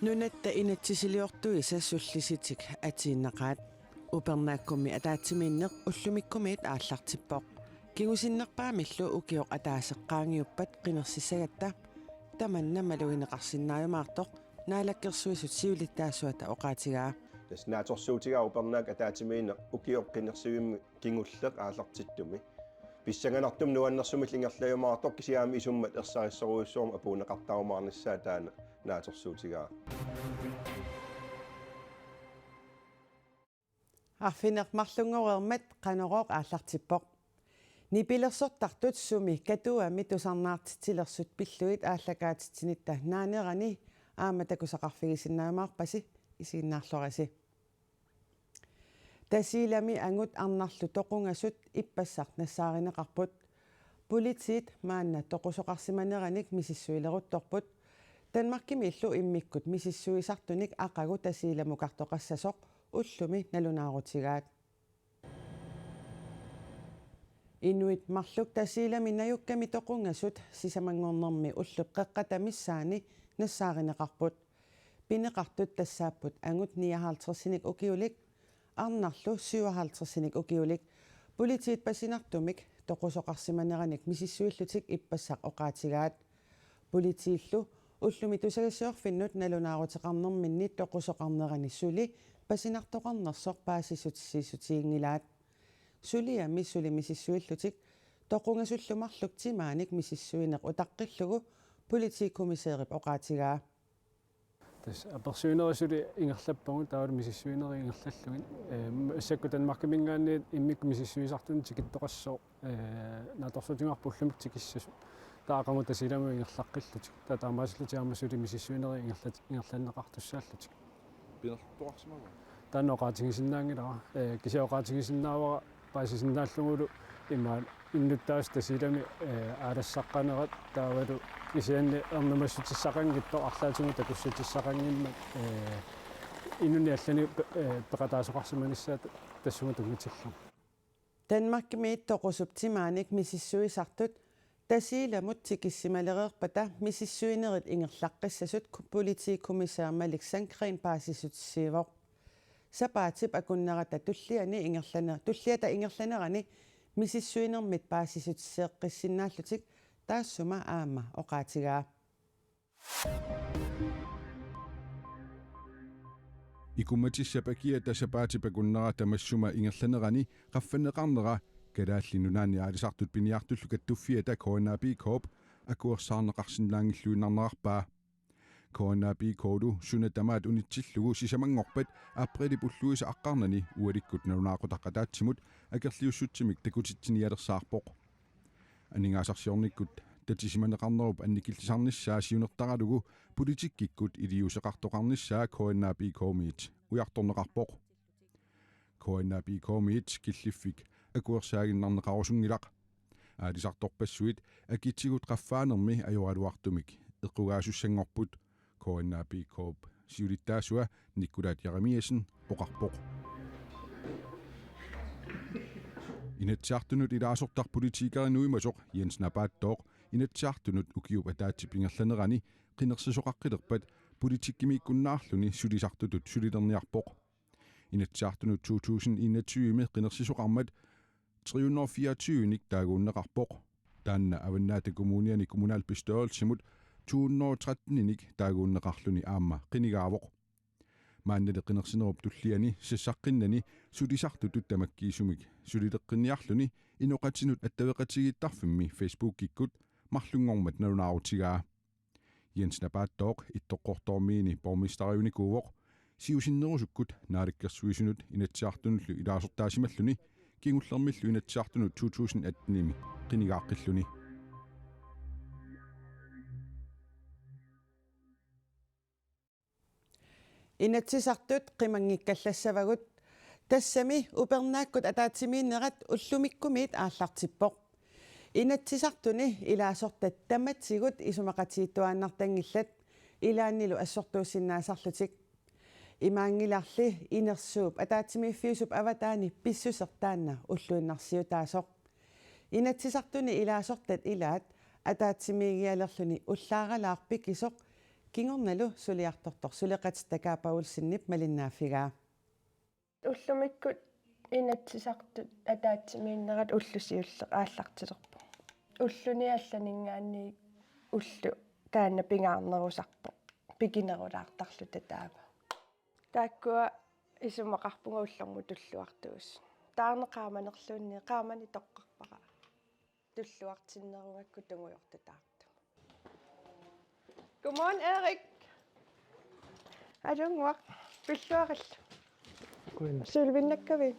Nunatta inatsisiliortuisa sullisitik atiinnaqaat upernaakkummi ataatimiinneq ullumikkumiit aallartippoq kigusinnerpaamillu ukioq ataaseqqaangiuppat qinersissagatta tamanna maluineqarsinnaajumaartoq naalakkersuisut siulittaasuata oqaatigaa tas naatorsuutigaa upernaak ataatimiinneq ukioq qinersivimmi kingulleq aallartittumi pissanganartum nuannersumil ingerlajumaartoq kisiaami isummat ersarissoruissuum apuuneqartaumaarnissaa taana naatorsuutigaa арфинермарлунгорермат канорооq ааллартиппоq нипилерсортартут суми катуами тусарнаартитилерсут пиллуит ааллакаатитсинитта наанерани аама такусақарфигисиннаамаарпаси исигиннаарлораси тасилами ангут арнарлу тоқунгасут иппассарт нассааринеқарпут политиит маанна тоқусоқарсиманераник мисиссуилерутторпут танмаркими иллу иммиккут мисиссуисартуник ақагу тасиламукартоқассасоқ уллуми налунаарутигаат инуит марлук тасилами наюкками тоқунгасут сисамангорнерми уллуп қеққатамиссаани нассааринеқарпут пинеқартут тассааппут ангут 59-синик укиулик арнарлу 57-синик укиулик политиит пасинартумик тоқусоқарсиманераник мисиссуиллутик иппассақ оqaatigaat политииллу уллуми тусагиссуорфиннут налунаарутеқарнерминни тоқусоқарнерани сули пасинартоқарнерсоқ паасиссутиссиисутиингилаат сулиами сули мисиссуиллутик тоқунгасуллумарлук тимааник мисиссуинеқ утаққиллугу политиккумисеерип оqaatigaa тас аперсуинерисули ингерлаппагу таавал мисиссуинери ингерлаллугин ассакку танмаркимингаанниит иммикку мисиссуисартун тикиттоқассоо нааторсутингаарпуллумик тикиссасу таақаму тасиламу ингерлаққиллутик татаамаасиллутиармасули мисиссуинери ингерланнеқартуссааллутик пинертоқарсимага таанноқаатигисиннаангилара кисиоқаатигисиннаавара паасисиннааллугулу имаал иннуттаас тасилами аалассаққанерат таавалу кисианни эрнамассутиссақангитто арлаатигу такуссутиссақангимма иннуни аллани пеқатаасоқарсиманиссаат тассума тугитиллу танмаркимиит тоқусуп тимааник мисиссуисартут тасиламут тикиссималереерпата мисиссуинерит ингерлаққиссасут политиккумисаамалик Сангрен паасисутиссиивоқ сапаатип акуннерата туллиани ингерлана туллиата ингерланерани мисиссуинермит паасисутиссеэққиссиннааллутик таассума аама оqaatigaa икуматиссапакия тасапаатипакуннера тамассума ингерланерани qaffанеқарнера калааллинунаани аалисартут пиниартуллу каттуффиата коонааби кооп акуерсаарнеқарсинаангиллуинарнеқарпаа коонааби коолу сунатамаат унитсиллугу сисамангорпат априли пуллуиса аққарнани уаликкут налунаақутаққатаатсимут акерлиуссутсимик такутитсиниалерсаарпоқ анингаасарсиорниккут татисиманеқарнеруп анникиллисарниссаа сиунертаралугу политиккиккут илиусеқартоқарниссаа коонааби коомиит уярторнеқарпоқ коонааби коомиит киллиффик акуерсаагиннарнеқарусунгилақ аалисарторпассуит акитсигут qaffaanermi ajorалуартумик эққугаасуссангорпут коонааби кооп сиулиттаасуа никкулаат яремиасен оқарпоқ инатсаартунут илаасортар политикеринуимасоқ Jens Nabattooq инатсаартунут укиуп атаатсипингерланерани қинерсисоқаққилерпат политиккимиккуннаарлуни сулисартутут сулилерниарпоқ инатсаартунут 2021 қинерсисоқармат 324ник таагууннеқарпоқ таанна аваннаата коммуниани kommunalbestørelsemut 213ник таагууннеқарлуни аама қинигаавоқ мааннали қинерсинеруп туллиани сассаққиннани сулисартутут тамаккиисумик сулилеққинниарлуни иноқатинут аттавеқатигиттарфимми Facebook-киккут марлунгормат налунаарутигаа Jens Nabattooq иттоққортормиини бормистариуникуувоқ сиусиннерусуккут нааликкерсуисунут инатсиартунуллу илаасортаасималлуни кингуллермиллу инатсиартунут 2018-ними қинигааққиллуни инатсисартут қимангиккаллассавагут тассами упернааккут атаатсимииннерат уллумиккумиит ааллартиппоқ инатсисартуни илаасортат таматсигут исумақатииттуааннартангиллат илааннилу ассортууссиннаасарлутик имаангиларли инерсууп атаатсимииффиусуп аватаани писсусертаанна уллуиннарсиутаасоқ инатсисартуни илаасортат илаат атаатсимигиалерлүни уллааралаарпик исоқ kingornalu suliartortor suleqat takaapaulsinnip malinnaaffigaa уллумиккут инаtsisartut атаатсимииннерат уллусиулле ааллартилерпо уллуниалланингаанни уллу таанна пингаарнерусарпо пикинерулаартарлу татаава тааккуа исумақарпунга уллэрму туллуартуус таарнеқааманерлуунни qaamani тоққарпара туллуартиннеругакку тунгуйортатаарту Godmorgen Erik. Er du ung? Pilloril. Sylvinnakkavi.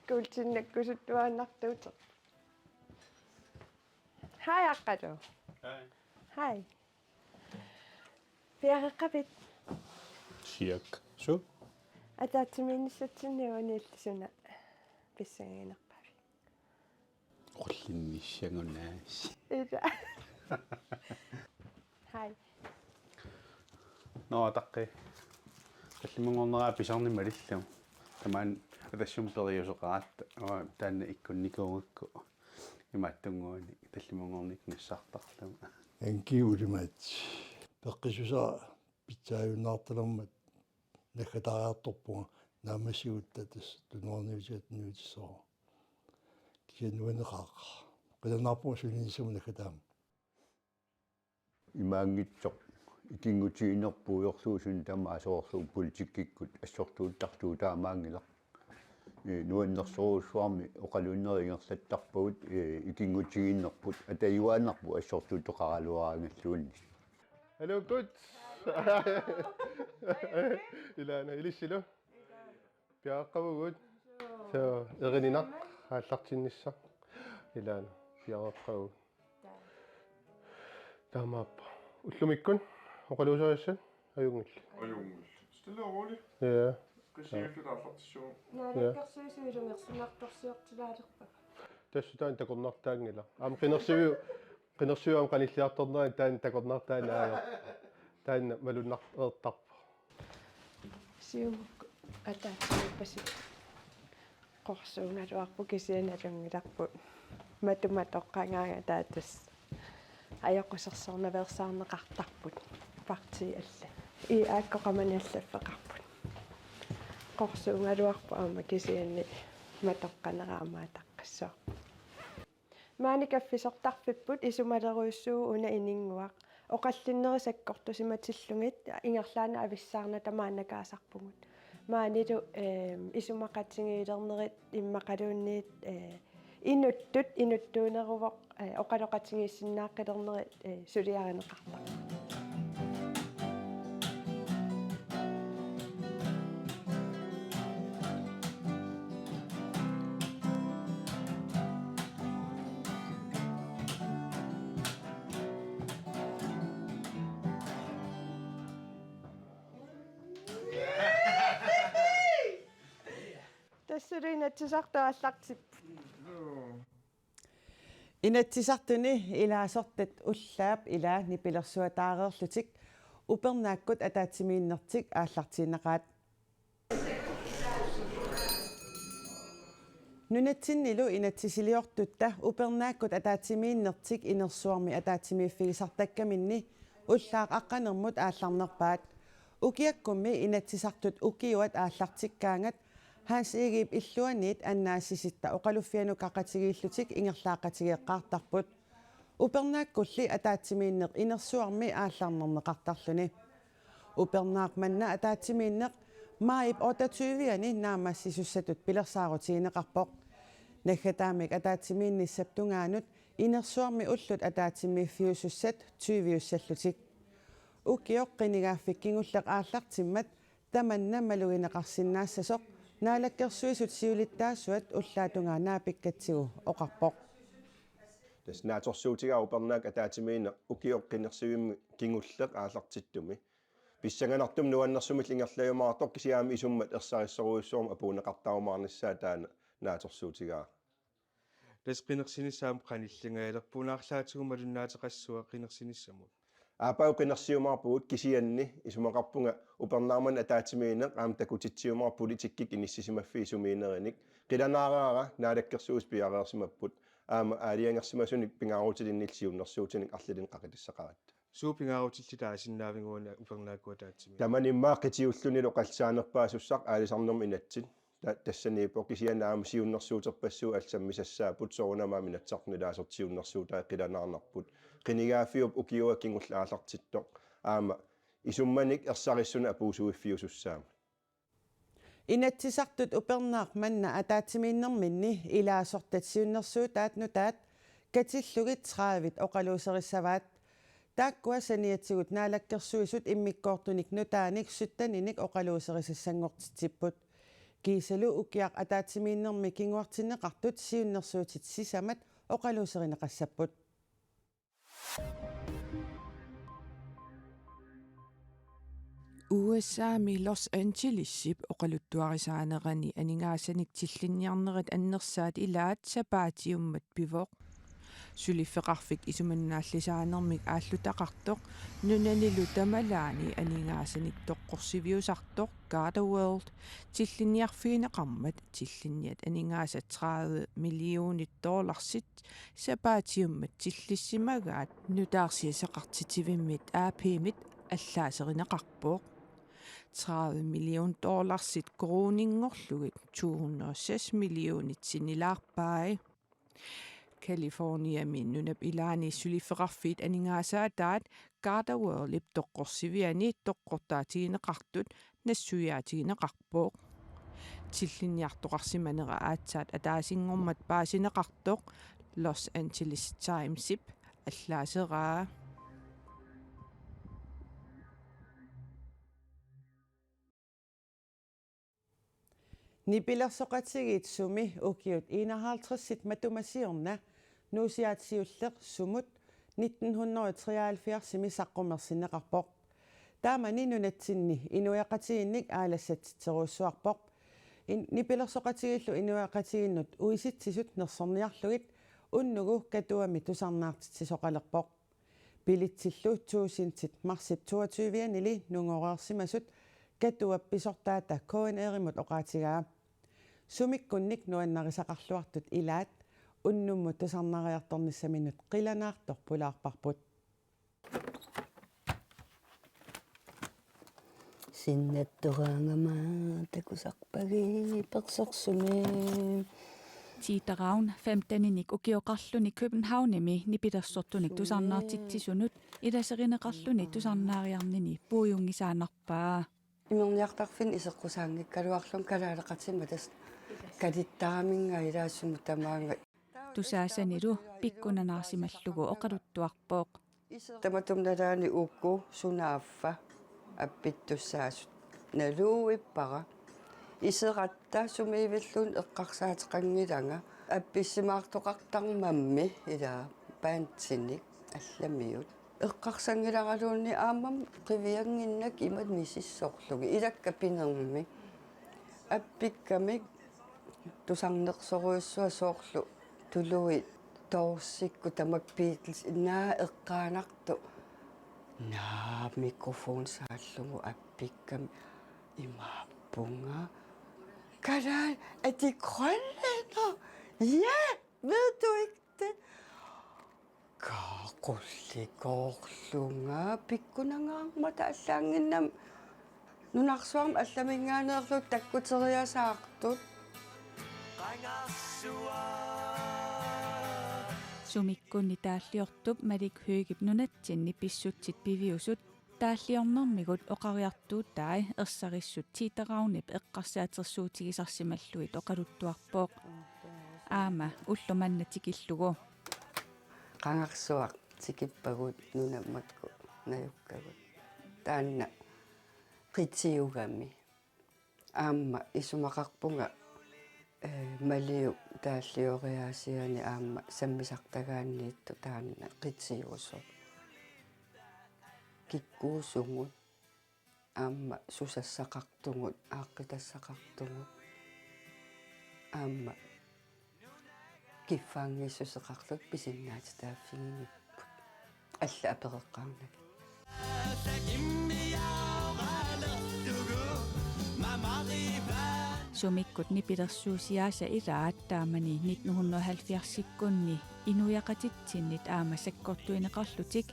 Kultinnakkusut tuannartuuter. Hej Akkadu. Hej. Hej. Piareqqapit. Cirka. Så. Ataatimiinissatinniuaniillisuna pissangiinerpavi. Rullinnissangunaas. Ida. Hej. Nå, taqqi. Tallimungorneraa pisarnimalillu. Tamaan atassum periusoqaraatta. Taanna ikkunnikuungakku. Imaattunguani tallimungornik nassartarlama. Ankiulimat. Peqqisusa pitsaayunnaartalermat nakatariartorpunga naamasiuttatas tunuarniusiat nuutissoo. Kianuaneqaaqa. Qilanarpunga sulinissumu nakataam. Imaangitsoq ikingutiinerpuuyorluusun tama asoorlu politikkikkut assortuuttartuu taamaangilaq nuannersoruussuarmi oqalunneringerlattarput ikingutiinnerput atayuaannarpu assortuutoqaraluaraangalluunni. Hello, good. Ilana ilissilo. Piaqavugut. So, erinina haallartinnissa. Ilana piaqavu. Tamappa. Ullumikkun oqaluusariassan ajungil. Ajungil. Stille og roligt. Ja. Reserveligt affektion. Naalakkersuisumilumersunartorsiortilaalerpa. Tassutaan takornartaangila. Am qinersiu am qanilliartornera taan takornartaana aajo. Taan malunnertarpa. Siumukku ataatsimippasit qorsuungaluarpu kisianalungilarpu matumatoqqangaanga taatas ajoqussersornaversaarneqartarput parti alla I aakkoqamaniallaffeqarput qorsuungaluarpu aama kisianni matoqqaneraamaataqqassoo maanikaffisortarfipput isumaleruussuu una ininguaq oqallinnerisakkortusimatillungit ingerlaana avissaarna tamaannakaasarpungut maanilu isumaqatingiilernerit immaqaluunniit inuttuuneruvoq oqaloqatingiissinnaaqqilernerit suliarineqartaq тассулиинатсисартуаллартиппут inatsisartuni ilaasortat ullaap ilaa nipilersuataareerlutik upernaakgut ataatimiinnertik aallartiinneqaat nunatsinnilu inatsisiliortutta upernaakgut ataatimiinnertik inersuarmi ataatimiiffigisartakkaminni ullaaq aqqanermut aallarnerpaat ukiakkummi inatsisartut ukiuat aallartikkaangat haasiigip illuaniit annaasisitta oqaluffianuqaqatigiillutik ingerlaaqatigeeqqaartarput upernaakkulli ataatimiinneq inersuarmi aallarnerneqartarluni upernaaqmanna ataatimiinneq maip 28ani naamassisussatut pilersaarutiineqarpoq naggataamik ataatimiinnissaptungaanut inersuarmi ullut ataatimiiffiusussat 20ussallutik ukiоққинигааффиккингуллеқ ааллартиммат таманна малугинеқарсинаассасоқ наалаккерсуисут сиулиттаасуат уллаатунгаа наапиккатсигу оқарпоқ Tas naatorsuutigaa upernaak ataatimiina ukioqqinnersuimmi kingulleq aallartittumi pissanganartum nuannersumil ingerlajumaartoq kisiaami isummat ersarissoruissuum apuuneqartaumaarnissaa taana naatorsuutigaa Das qinersinissaam qanillingailерпунаарлаатигу малуннаатеқассуа qinersinissamut. Aapau qinersiumaarpugut kisianni isumaqarpunga upernaarman ataatimiineq aam takutitsiumaar politikkik inissisimaffi isumiinerinik qilanaaraara naalakkersuus piareersimapput аама аалиангерсимасуник пингаарутилиннилсиуннэрсуутиник арлилин қақитиссақарат суупингаарутиллута асиннаавингуuna упернааккуа таатсими таманиммааққитиуллунилу қалсаанерпаасуссақ аалисарнерми инатсит тассаниипо кисианаама сиуннэрсуутерпассуу алсаммисассаапут соорунамаа минатсарнилаасертиуннэрсуу тааққиланаарнарпут қинигааффиуп укиуа кингуллаалартиттоқ аама исумманик ерсариссуна апуусуиффиусуссаама Inatsisartut upernaaq manna ataatimiinnerminni ilaasortatsiunnersuu taatnutaat katillugit 30 oqaluuserissavaat taakkua saniatsigut naalakkersuisut immikkoortunik nutaanik suttaninik oqaluuserissanngortitipput kiisalu ukiaq ataatimiinnermi kinguartinneqartut siunnersuutit sisamat oqaluuserineqassapput USAmi Los Angelesip oqaluttuarisaanerani aningaassanik tillinniarnerit annersaat ilaat sapaatiummat pivoq suliffeqarfik isumannaallisaanermik aallutaqartoq nunanilu tamalaani aningaassanik toqqorsiviusartoq Garda World tillinniarfiineqarmat tillinniat aningaasa $30 millionit sapaatiummat tillissimagaat nutaarsiasaqartitivimmit aapiimit аллаасеринеқарпоқ $30 million кронингорлугит $206 millionit sinilаарpaa California nunap ilaani sulifeqarfiit aningaasaatat Garda World ip toqqorsiviani toqqortaatigineqartut nassuyaatigineqarpoq tillinniartoqarsimanera aatsaat ataasingormat paasineqartoq Los Angeles Timesip аллаасеraa Nipilersoqatigit sumi ukiut 51 matumasiorna nuusiaatsiulleq sumut 1973 simisaqqumersinneqarpoq taamani nunatsinni inuiaqatiginnik aalassatitseruussuarpoq nipilersoqatigillu inuiaqatiginnut uisitsisut nersorniarlugit unnugu katuami tusarnaartisoqalerpoq pilitsillu tuusintit marsip 22 nungoreersimasut katuappisortaata koen erimut oqaatigaa sumikkunnik nuannarisaqarluartut ilaat unnummu tusarnariartornissaminut qilanaartor pulaarparput sinnattoraangama takusarpagi persorsumi Tiiteraun 15-nik ukioqarluni Københavnimi nipilersortunik tusarnaartitsisunut ilaserineqarluni tusarnaariarnini puujungisaanarpaa имерниартарфин исеққусаангиккалуарлун калаалеқатиматас калиттараминга илаассуму тамаанга тусаасанилу пиккунанаарсималлугу оқалуттуарпооқ таматумналаани укку сунааффа аппиттуссаасут налууиппара исеқатта сумиивиллун эққарсаатеқангиланга апписсимаартоқартармамми илаа паантсиник алламиут эққарсангиларалуунни аамам қивиангиннак имат мисиссоорлуги илакка пинермими аппиккамик тусарнеқсоруйуссуа соорлу тулуи тоорсикку тамакпиитлс наа эққаанарту наа микрофон сааллугу аппикками имааппунга калаа ати кроллено ja ved du ikke det qaqullikorlunga pikkunangaarma taallanginnam nunarsuarm allamingaaneerluk takkuteriasaartut sumikkunni taalliortup malik hyygip nunatsinni pissutsit piviusut taalliornermigut oqariartuut taai ersarissut tiiteraunip eqqarsaatersuutigisarsimalluit oqaluttuarpooq aama ullumannatikillugu qangarsuaq tikippagut nunammatku najukkagut taanna qitiugami aamma isumaqarpunga maliu taallioriaasiani aamma sammisartagaanniittu taanna qitiuso kikkuusungut aamma susassaqartungut aaqqitassaqartungut aamma kiffaangissuseqarlut pisinnaatitaaffiginipput alla apereqqaarnak Sumikkut nipilersuusiaasa ilaat taamani 1970-sikkunni inujaqatitsinnit aamasakkortuineqarlutik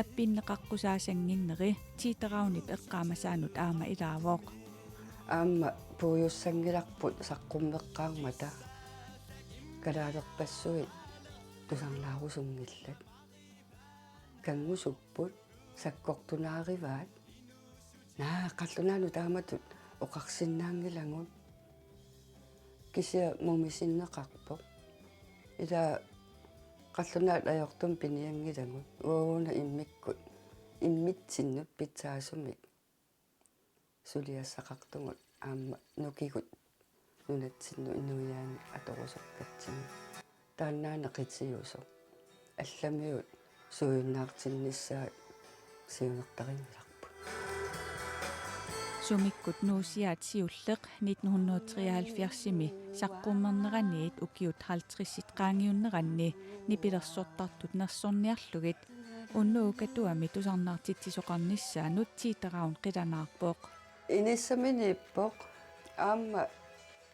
аппиннеқаққусаасангиннери тиитераунip эққаамасаанут аама илаавоқ аама пуйуссангиларпут саққуммеққаармата калаалерпассуит тусарлаарусунгиллат кангусуппут саккортунаариваат наа қаллунаану тааматут оқарсиннаангилагун кися мумисиннеқарпоқ ила қаллунаат аёртум пиниангилагун уuna иммиккут иммитсиннут питсаасумик сулиассақартугут аама нукигут нунатсинну инуяани аторусоққатсин тааннаанеқитсиусо алламиут суйуннаартиннissaат сиунертаринниларпу Sumikkut nuusiaat siulleq 1973-ми саққуммернераниит укиут 50-сит qaangiunneranni nipilersortartut nersorniarlugit уннуукатуами тусарнаартитсисоқарнissaanut тиитераун қиланаарпоқ инissаминиппоқ аама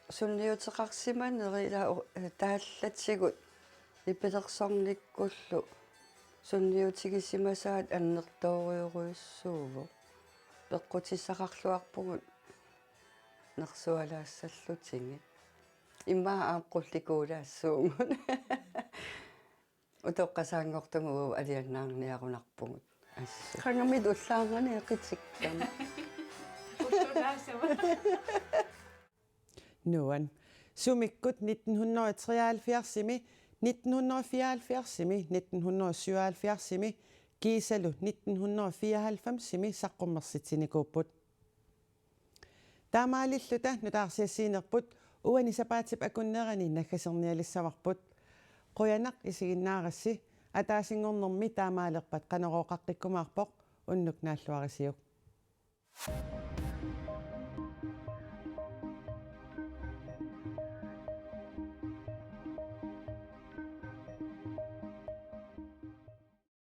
сунниутеқарсиманери ила тааллатсигут нипилерсорниккуллу сунниутигисимасаат аннертоориоруйуссуувоқ пеққутиссақарлуарпугут нерсуалаассаллутинги иммаа ааққулликуулаассуугут утоққасаангортаму алианнаарниарунарпугут ассу қангамит уллааргани эқитсиккама Nuan. Sumikkut 1973-imi, 1974-imi, 1977-imi, Gisalu 1994-imi saqqummersitsinikuupput. Taamaalilluta nutaarsiassiinerput uanisapaatip akunnerani nakkasernialissavarput. Quyanaq isiginnaarassi ataasingornermi taamaalerpat qaneroqaqqikkumaarpoq unnuk naalluarisiuk.